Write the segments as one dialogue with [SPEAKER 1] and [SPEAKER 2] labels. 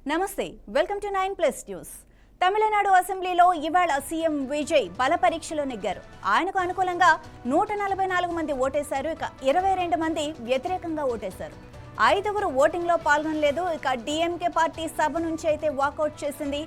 [SPEAKER 1] నమస్తే welcome to 9+ news. Tamil Nadu అసెంబ్లీలో ఇవాళ సీఎం విజయ్ బల పరీక్షలో నెగ్గారు. ఆయనకు అనుకూలంగా 144 మంది ఓటేశారు. ఇక 22 మంది వ్యతిరేకంగా ఓటేశారు. 5గురు ఓటింగ్లో పాల్గొనలేదు. ఇక డిఎంకే పార్టీ సభ నుంచి అయితే వాకౌట్ చేసింది.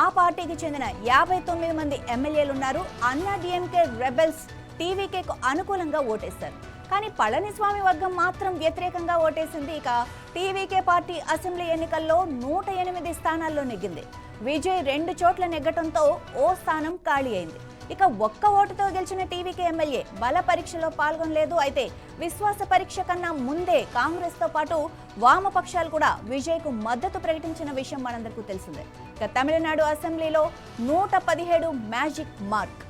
[SPEAKER 1] ఆ పార్టీకి చెందిన 59 మంది ఎమ్మెల్యేలు ఉన్నారు. అన్నా డిఎంకే రెబెల్స్ టీవీకేకు అనుకూలంగా ఓటేశారు. కానీ పళనిస్వామి వర్గం మాత్రం వ్యతిరేకంగా ఓటేసింది. ఇక టీవీకే పార్టీ అసెంబ్లీ ఎన్నికల్లో 108 స్థానాల్లో నెగ్గింది. విజయ్ 2 చోట్ల నెగ్గటంతో ఓ స్థానం ఖాళీ అయింది. ఇక ఒక్క ఓటుతో గెలిచిన టీవీకే ఎమ్మెల్యే బల పరీక్షలో పాల్గొనలేదు. అయితే విశ్వాస పరీక్ష కన్నా ముందే కాంగ్రెస్ తో పాటు వామపక్షాలు కూడా విజయ్కు మద్దతు ప్రకటించిన విషయం మనందరికీ తెలిసిందే. ఇక తమిళనాడు అసెంబ్లీలో 117 మ్యాజిక్ మార్క్.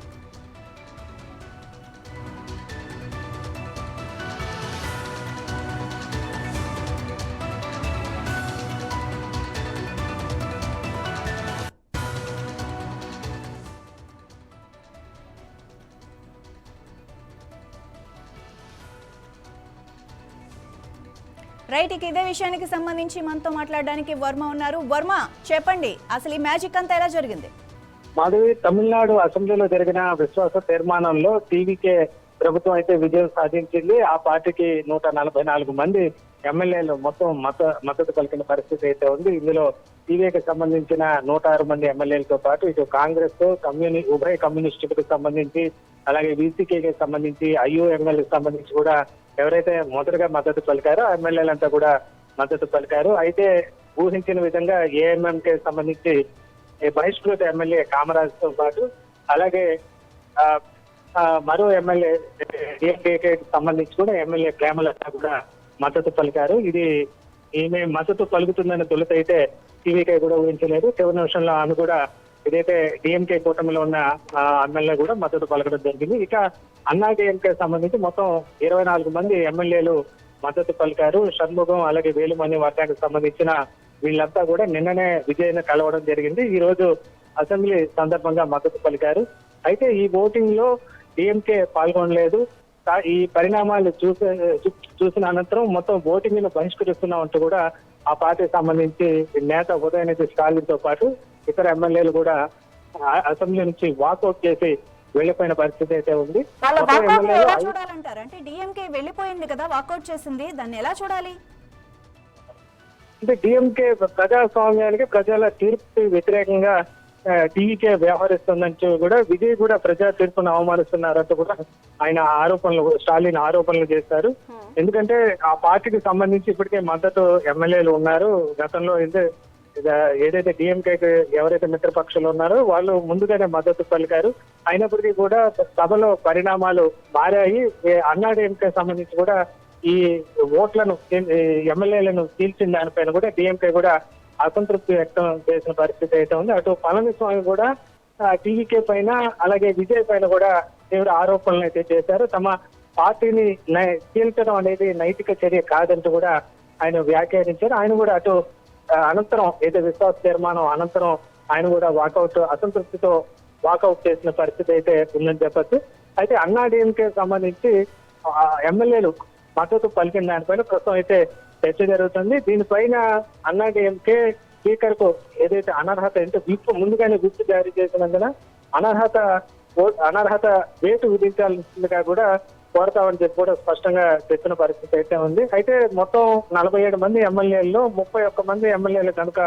[SPEAKER 1] రైట్, ఇక ఇదే విషయానికి సంబంధించి మనతో మాట్లాడడానికి వర్మ ఉన్నారు. వర్మ, చెప్పండి, అసలు ఈ మ్యాజిక్ అంతా ఎలా జరిగింది?
[SPEAKER 2] మాధవి, తమిళనాడు అసెంబ్లీలో జరిగిన విశ్వాస తీర్మానంలో టీవీకే ప్రభుత్వం అయితే విజయం సాధించింది. ఆ పార్టీకి 144 మంది ఎమ్మెల్యేలు మొత్తం మద్దతు పలికిన పరిస్థితి అయితే ఉంది. ఇందులో టీవీకి సంబంధించిన 106 మంది ఎమ్మెల్యేలతో పాటు ఇటు కాంగ్రెస్, ఉభయ కమ్యూనిస్టులకు సంబంధించి, అలాగే వీసీకేకి సంబంధించి, ఐయుఎంఎల్కి సంబంధించి కూడా ఎవరైతే మొదటగా మద్దతు పలికారో ఆ ఎమ్మెల్యేలంతా కూడా మద్దతు పలికారు. అయితే ఊహించిన విధంగా ఏఎంఎంకి సంబంధించి బహిష్కృత ఎమ్మెల్యే కామరాజ్ తో పాటు అలాగే మరో ఎమ్మెల్యే డిఎంకేకి సంబంధించి కూడా ఎమ్మెల్యే ప్రేమలత కూడా మద్దతు పలికారు. ఈమె మద్దతు పలుకుతుందన్న తొలుత అయితే టీవీకే కూడా ఊహించలేదు. చివరి నిమిషంలో ఆమె కూడా ఇదైతే డిఎంకే కూటమిలో ఉన్న ఎమ్మెల్యే కూడా మద్దతు పలకడం జరిగింది. ఇక అన్నా డిఎంకే సంబంధించి మొత్తం 24 మంది ఎమ్మెల్యేలు మద్దతు పలికారు. షణ్ముగం అలాగే వేలుమణి వర్గానికి సంబంధించిన వీళ్ళంతా కూడా నిన్ననే విజయ్ని కలవడం జరిగింది. ఈ రోజు అసెంబ్లీ సందర్భంగా మద్దతు పలికారు. అయితే ఈ ఓటింగ్ లో డిఎంకే పాల్గొనలేదు. ఈ పరిణామాలు చూసిన అనంతరం మొత్తం ఓటింగ్ ను బహిష్కరిస్తున్నామంటూ కూడా ఆ పార్టీకి సంబంధించి నేత ఉదయనిధి స్టాలిన్ తో పాటు ఇతర ఎమ్మెల్యేలు కూడా అసెంబ్లీ నుంచి వాకౌట్ చేసి వెళ్లిపోయిన పరిస్థితి అయితే ఉంది.
[SPEAKER 1] అంటే డిఎంకే వెళ్ళిపోయింది కదా, వాకౌట్ చేసింది, దాన్ని ఎలా చూడాలి?
[SPEAKER 2] అంటే డిఎంకే ప్రజాస్వామ్యానికి, ప్రజల తీర్పు వ్యతిరేకంగా టీవీకే వ్యవహరిస్తుందంటూ కూడా విజయ్ కూడా ప్రజా తీర్పును అవమానిస్తున్నారంటూ కూడా స్టాలిన్ ఆరోపణలు చేశారు. ఎందుకంటే ఆ పార్టీకి సంబంధించి ఇప్పటికే మద్దతు ఎమ్మెల్యేలు ఉన్నారు. గతంలో ఏదైతే డిఎంకేకి ఎవరైతే మిత్రపక్షులు ఉన్నారో వాళ్ళు ముందుగానే మద్దతు పలికారు. అయినప్పటికీ కూడా సభలో పరిణామాలు మారాయి. అన్నా డిఎంకే సంబంధించి కూడా ఈ ఓట్లను ఎమ్మెల్యేలను చీల్చిన దానిపైన కూడా డిఎంకే కూడా అసంతృప్తి వ్యక్తం చేసిన పరిస్థితి అయితే ఉంది. అటు పళనిస్వామి కూడా టీవీకే పైన అలాగే విజయ్ పైన కూడా తీవ్ర ఆరోపణలు అయితే చేశారు. తమ పార్టీని చీల్చడం అనేది నైతిక చర్య కాదంటూ కూడా ఆయన వ్యాఖ్యానించారు. ఆయన కూడా అటు అనంతరం ఏదో విశ్వాస తీర్మానం అనంతరం ఆయన కూడా అసంతృప్తితో వాకౌట్ చేసిన పరిస్థితి అయితే ఉందని చెప్పచ్చు. అయితే అన్నా డిఎంకే సంబంధించి ఎమ్మెల్యేలు మద్దతు పలికిన దానిపైన ప్రస్తుతం అయితే చర్చ జరుగుతుంది. దీనిపైన అన్నా డిఎంకే స్పీకర్ కు ఏదైతే అనర్హత ముందుగానే విప్ జారీ చేసినందున అనర్హత వేటు విధించాల్సిందిగా కూడా కోరతామని చెప్పి కూడా స్పష్టంగా చెప్పిన పరిస్థితి అయితే ఉంది. అయితే మొత్తం 47 మంది ఎమ్మెల్యేల్లో 31 మంది ఎమ్మెల్యేలు కనుక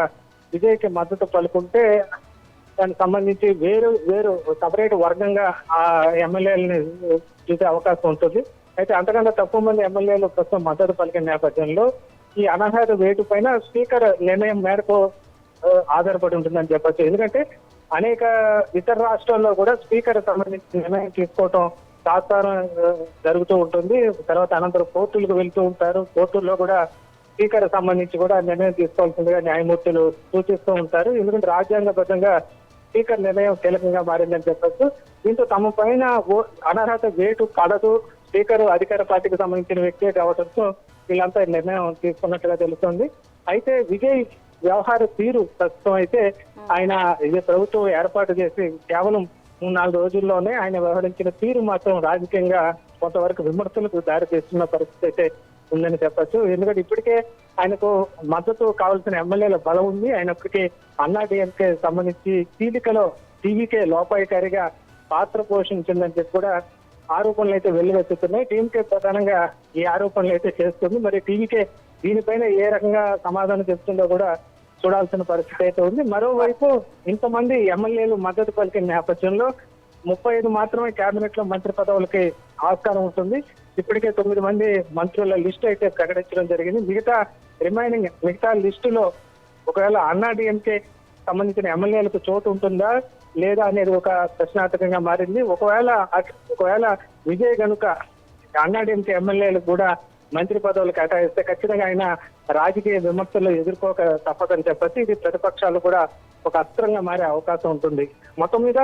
[SPEAKER 2] విజయ్కి మద్దతు పలుకుంటే దానికి సంబంధించి వేరు సపరేట్ వర్గంగా ఆ ఎమ్మెల్యేలని చూసే అవకాశం ఉంటుంది. అయితే అంతకన్నా తక్కువ మంది ఎమ్మెల్యేలు ప్రస్తుతం మద్దతు పలికిన నేపథ్యంలో ఈ అనర్హత వేటు పైన స్పీకర్ నిర్ణయం మేరకు ఆధారపడి ఉంటుందని చెప్పచ్చు. ఎందుకంటే అనేక ఇతర రాష్ట్రాల్లో కూడా స్పీకర్ సంబంధించిన నిర్ణయం తీసుకోవటం శాస్త్రం జరుగుతూ ఉంటుంది. తర్వాత అనంతరం కోర్టులకు వెళ్తూ ఉంటారు. కోర్టుల్లో కూడా స్పీకర్ సంబంధించి కూడా నిర్ణయం తీసుకోవాల్సిందిగా న్యాయమూర్తులు సూచిస్తూ ఉంటారు. ఎందుకంటే రాజ్యాంగబద్ధంగా స్పీకర్ నిర్ణయం కీలకంగా మారిందని చెప్పచ్చు. దీంతో తమ పైన అనర్హత వేటు పడదు, స్పీకర్ అధికార పార్టీకి సంబంధించిన వ్యక్తే కావడంతో వీళ్ళంతా నిర్ణయం తీసుకున్నట్టుగా తెలుస్తుంది. అయితే విజయ్ వ్యవహార తీరు ప్రస్తుతం అయితే ఆయన ఇది ప్రభుత్వం ఏర్పాటు చేసి కేవలం 3-4 రోజుల్లోనే ఆయన వ్యవహరించిన తీరు మాత్రం రాజకీయంగా కొంతవరకు విమర్శలకు దారి తీస్తున్న పరిస్థితి అయితే ఉందని చెప్పొచ్చు. ఎందుకంటే ఇప్పటికే ఆయనకు మద్దతు కావాల్సిన ఎమ్మెల్యేల బలం ఉంది. ఆయనప్పటికీ అన్నాడీఎంకే సంబంధించి చీలికలో టీవీకే లోపాయికారిగా పాత్ర పోషించిందని చెప్పి కూడా ఆరోపణలు అయితే వెల్లువెత్తుతున్నాయి. టీవీకే ప్రధానంగా ఈ ఆరోపణలు అయితే చేస్తుంది. మరి టీవీకే దీనిపైన ఏ రకంగా సమాధానం చెప్తుందో కూడా చూడాల్సిన పరిస్థితి అయితే ఉంది. మరోవైపు ఇంతమంది ఎమ్మెల్యేలు మద్దతు పలికిన నేపథ్యంలో 35 మాత్రమే కేబినెట్ లో మంత్రి పదవులకి ఆస్కారం ఉంటుంది. ఇప్పటికే 9 మంది మంత్రుల లిస్టు అయితే ప్రకటించడం జరిగింది. మిగతా లిస్టులో ఒకవేళ అన్నాడీఎంకే సంబంధించిన ఎమ్మెల్యేలకు చోటు ఉంటుందా లేదా అనేది ఒక ప్రశ్నార్థకంగా మారింది. ఒకవేళ విజయ్ గనుక అన్నాడీఎంకే ఎమ్మెల్యేలకు కూడా మంత్రి పదవులు కేటాయిస్తే ఖచ్చితంగా ఆయన రాజకీయ విమర్శలు ఎదుర్కోక తప్పదని చెప్పొచ్చు. ఇది ప్రతిపక్షాలు కూడా ఒక అస్త్రంగా మారే అవకాశం ఉంటుంది. మొత్తం మీద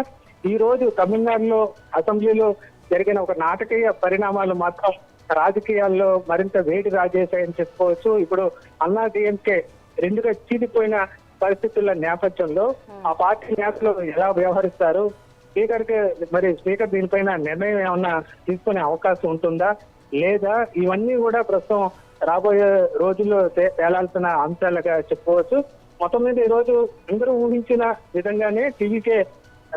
[SPEAKER 2] ఈ రోజు తమిళనాడులో అసెంబ్లీలో జరిగిన ఒక నాటకీయ పరిణామాలు మాత్రం రాజకీయాల్లో మరింత వేడి రాజేశాయని చెప్పుకోవచ్చు. ఇప్పుడు అన్నాడీఎంకే రెండుగా చీలిపోయిన పరిస్థితుల నేపథ్యంలో ఆ పార్టీ నేతలు ఎలా వ్యవహరిస్తారు, స్పీకర్ దీనిపైన నిర్ణయం ఏమన్నా తీసుకునే అవకాశం ఉంటుందా లేదా, ఇవన్నీ కూడా ప్రస్తుతం రాబోయే రోజుల్లో తేలాల్సిన అంశాలుగా చెప్పుకోవచ్చు. మొత్తం మీద ఈ రోజు అందరూ ఊహించిన విధంగానే టీవీకే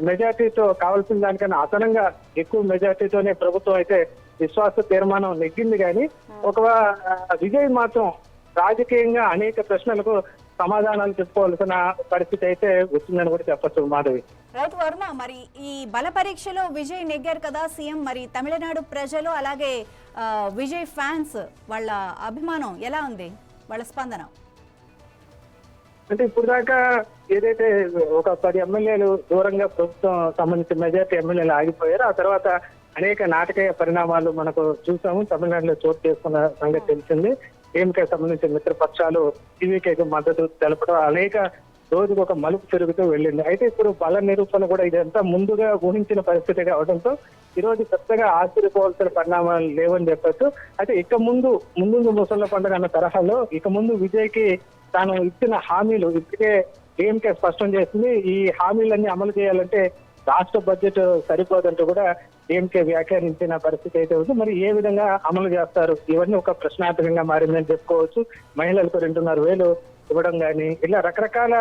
[SPEAKER 2] మెజార్టీతో కావాల్సిన దానికన్నా అదనంగా ఎక్కువ మెజార్టీతోనే ప్రభుత్వం అయితే విశ్వాస తీర్మానం నెగ్గింది. కానీ విజయ్ మాత్రం రాజకీయంగా అనేక ప్రశ్నలకు సమాధానాలు చెప్పుకోవాల్సిన పరిస్థితి అయితే వచ్చిందని కూడా చెప్పచ్చు. మాధవి,
[SPEAKER 1] రైట్ వర్మ, మరి ఈ బల పరీక్షలో విజయ్ నెగ్గారు కదా సీఎం, మరి తమిళనాడు ప్రజలు అలాగే విజయ్ ఫ్యాన్స్ వాళ్ళ అభిమానం ఎలా ఉంది, వాళ్ళ స్పందన?
[SPEAKER 2] అంటే ఇప్పుడు దాకా ఏదైతే ఒక 10 ఎమ్మెల్యేలు దూరంగా ప్రభుత్వం సంబంధించిన మెజార్టీ ఎమ్మెల్యేలు ఆగిపోయారు. ఆ తర్వాత అనేక నాటకీయ పరిణామాలు మనకు చూసాము. తమిళనాడులో చోటు చేసుకున్న సంగతి తెలిసింది. టీఎంకే సంబంధించిన మిత్రపక్షాలు టీవీకేకి మద్దతు తెలపడం అనేక రోజుకు ఒక మలుపు తిరుగుతూ వెళ్ళింది. అయితే ఇప్పుడు బల నిరూపణ కూడా ఇదంతా ముందుగా ఊహించిన పరిస్థితి కావడంతో ఈ రోజు పెద్దగా ఆశ్చర్యపోవాల్సిన పరిణామాలు లేవని చెప్పొచ్చు. అయితే ముందు ముసళ్ళ పండుగ అన్న తరహాలో ఇక ముందు విజయ్కి తాను ఇచ్చిన హామీలు ఇప్పటికే టీఎంకే స్పష్టం చేసింది. ఈ హామీలన్నీ అమలు చేయాలంటే రాష్ట్ర బడ్జెట్ సరిపోదంటూ కూడా టీఎంకే వ్యాఖ్యానించిన పరిస్థితి అయితే ఉంది. మరి ఏ విధంగా అమలు చేస్తారు, ఇవన్నీ ఒక ప్రశ్నార్థకంగా మారిందని చెప్పుకోవచ్చు. మహిళలకు 2,500 ఇవ్వడం కానీ ఇలా రకరకాల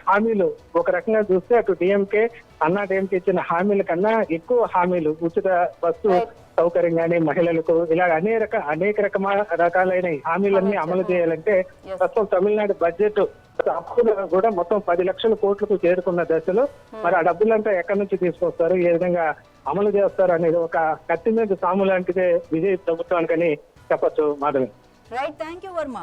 [SPEAKER 2] హామీలు ఒక రకంగా చూస్తే అటు టీఎంకే అన్నాడీఎంకే ఇచ్చిన హామీల కన్నా ఎక్కువ హామీలు, ఉచిత బస్సు సౌకర్యం కానీ మహిళలకు ఇలా అనేక రకాలైన హామీలన్నీ అమలు చేయాలంటే ప్రస్తుతం తమిళనాడు బడ్జెట్ అప్పులు కూడా మొత్తం 10 లక్షల కోట్లకు చేరుకున్న దశలో మరి ఆ డబ్బులంతా ఎక్కడి నుంచి తీసుకొస్తారు, ఏ విధంగా అమలు చేస్తారు అనేది ఒక కత్తి మీద సాము లాంటిదే విజయ్ ప్రభుత్వానికని చెప్పొచ్చు. Madhavi,
[SPEAKER 1] right, thank you Varma.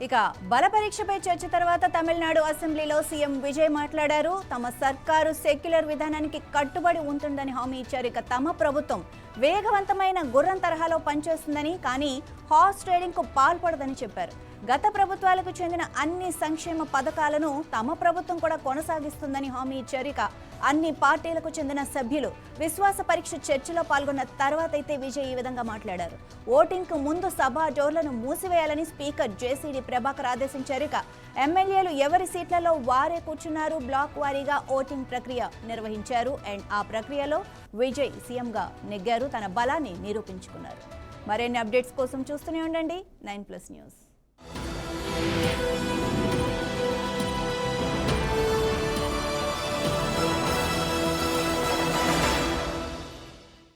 [SPEAKER 1] ఇక బల పరీక్షపై చర్చ తర్వాత తమిళనాడు అసెంబ్లీలో సీఎం విజయ్ మాట్లాడారు. తమ సర్కారు సెక్యులర్ విధానానికి కట్టుబడి ఉంటుందని హామీ ఇచ్చారు. ఇక తమ ప్రభుత్వం వేగవంతమైన గుర్రం తరహాలో పనిచేస్తుందని, కానీ హార్స్ ట్రేడింగ్ కు పాల్పడదని చెప్పారు. గత ప్రభుత్వాలకు చెందిన అన్ని సంక్షేమ పథకాలను తమ ప్రభుత్వం కూడా కొనసాగిస్తుందని హామీ ఇచ్చారు. ఇక అన్ని పార్టీలకు చెందిన సభ్యులు విశ్వాస పరీక్ష చర్చలో పాల్గొన్న తర్వాత అయితే విజయ్ ఈ విధంగా మాట్లాడారు. ఓటింగ్ కు ముందు సభా డోర్లను మూసివేయాలని స్పీకర్ జేసీడీ ప్రభాకర్ ఆదేశించారు. ఇక ఎమ్మెల్యేలు ఎవరి సీట్లలో వారే కూర్చున్నారు. బ్లాక్ వారీగా ఓటింగ్ ప్రక్రియ నిర్వహించారు. అండ్ ఆ ప్రక్రియలో విజయ్ సీఎంగా నెగ్గారు, తన బలాన్ని నిరూపించుకున్నారు. మరిన్ని అప్డేట్స్ కోసం చూస్తూనే ఉండండి 9+ న్యూస్.